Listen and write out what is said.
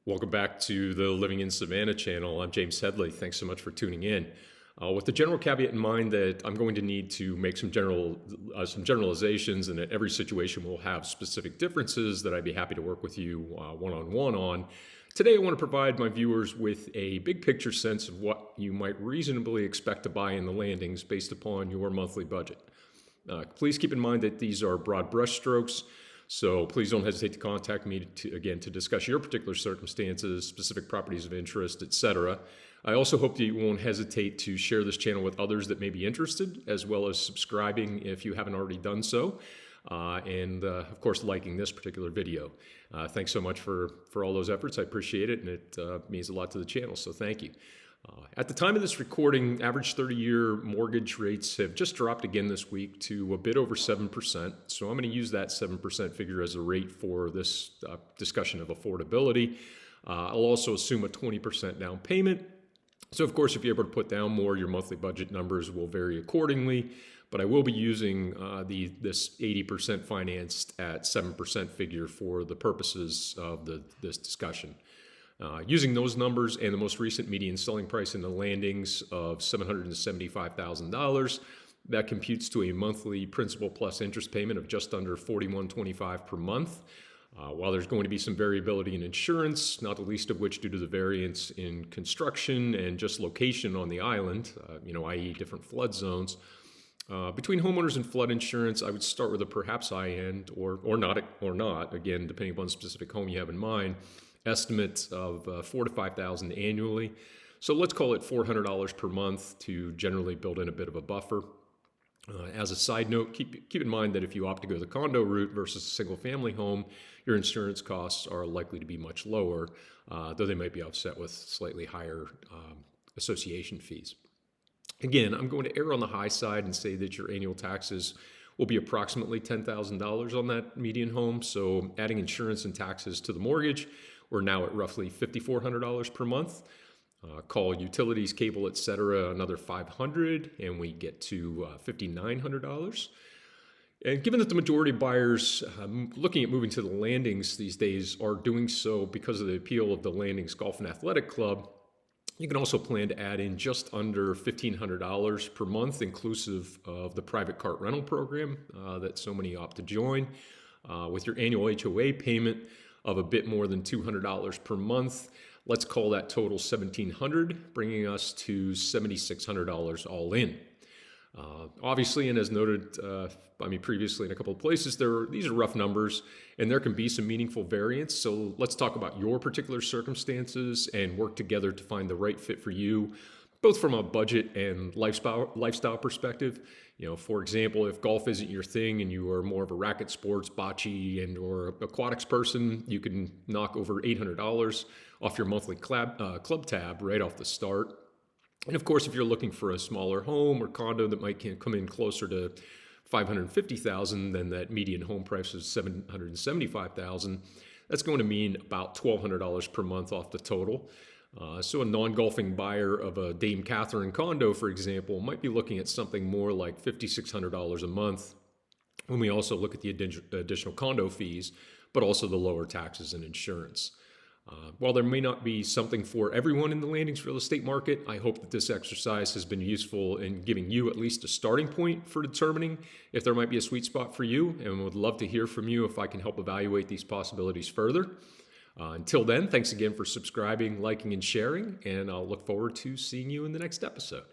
Welcome back to the Living in Savannah channel. I'm James Headley. Thanks so much for tuning in. With the general caveat in mind that I'm going to need to make some generalizations, and that every situation will have specific differences that I'd be happy to work with you one-on-one on. Today, I want to provide my viewers with a big picture sense of what you might reasonably expect to buy in the landings based upon your monthly budget. Please keep in mind that these are broad brushstrokes. So please don't hesitate to contact me to discuss your particular circumstances, specific properties of interest, etc. I also hope that you won't hesitate to share this channel with others that may be interested, as well as subscribing if you haven't already done so, and of course liking this particular video. Thanks so much for all those efforts. I appreciate it, and it means a lot to the channel, so thank you. At the time of this recording, average 30-year mortgage rates have just dropped again this week to a bit over 7%. So I'm going to use that 7% figure as a rate for this discussion of affordability. I'll also assume a 20% down payment. So of course, if you're able to put down more, your monthly budget numbers will vary accordingly. But I will be using this 80% financed at 7% figure for the purposes of this discussion. Using those numbers and the most recent median selling price in the landings of $775,000, that computes to a monthly principal plus interest payment of just under $41.25 per month. While there's going to be some variability in insurance, not the least of which due to the variance in construction and just location on the island, i.e. different flood zones, between homeowners and flood insurance, I would start with a perhaps high end or not, again, depending upon the specific home you have in mind, estimates of $4,000 to $5,000 annually. So let's call it $400 per month to generally build in a bit of a buffer. As a side note, keep in mind that if you opt to go the condo route versus a single family home, your insurance costs are likely to be much lower, though they might be offset with slightly higher association fees. Again, I'm going to err on the high side and say that your annual taxes will be approximately $10,000 on that median home. So adding insurance and taxes to the mortgage, we're now at roughly $5,400 per month. Call utilities, cable, etc., another $500, and we get to $5,900. And given that the majority of buyers looking at moving to the landings these days are doing so because of the appeal of the Landings Golf and Athletic Club, you can also plan to add in just under $1,500 per month, inclusive of the private cart rental program that so many opt to join, with your annual HOA payment of a bit more than $200 per month. Let's call that total $1,700, bringing us to $7,600 all in. Obviously, and as noted by me previously in a couple of places, these are rough numbers, and there can be some meaningful variance. So let's talk about your particular circumstances and work together to find the right fit for you, both from a budget and lifestyle perspective. For example, if golf isn't your thing and you are more of a racket sports, bocce, and or aquatics person, you can knock over $800 off your monthly club tab right off the start. And of course, if you're looking for a smaller home or condo that might come in closer to $550,000 than that median home price is $775,000, that's going to mean about $1,200 per month off the total. So a non-golfing buyer of a Dame Catherine condo, for example, might be looking at something more like $5,600 a month when we also look at the additional condo fees, but also the lower taxes and insurance. While there may not be something for everyone in the landings real estate market, I hope that this exercise has been useful in giving you at least a starting point for determining if there might be a sweet spot for you, and would love to hear from you if I can help evaluate these possibilities further. Until then, thanks again for subscribing, liking, and sharing, and I'll look forward to seeing you in the next episode.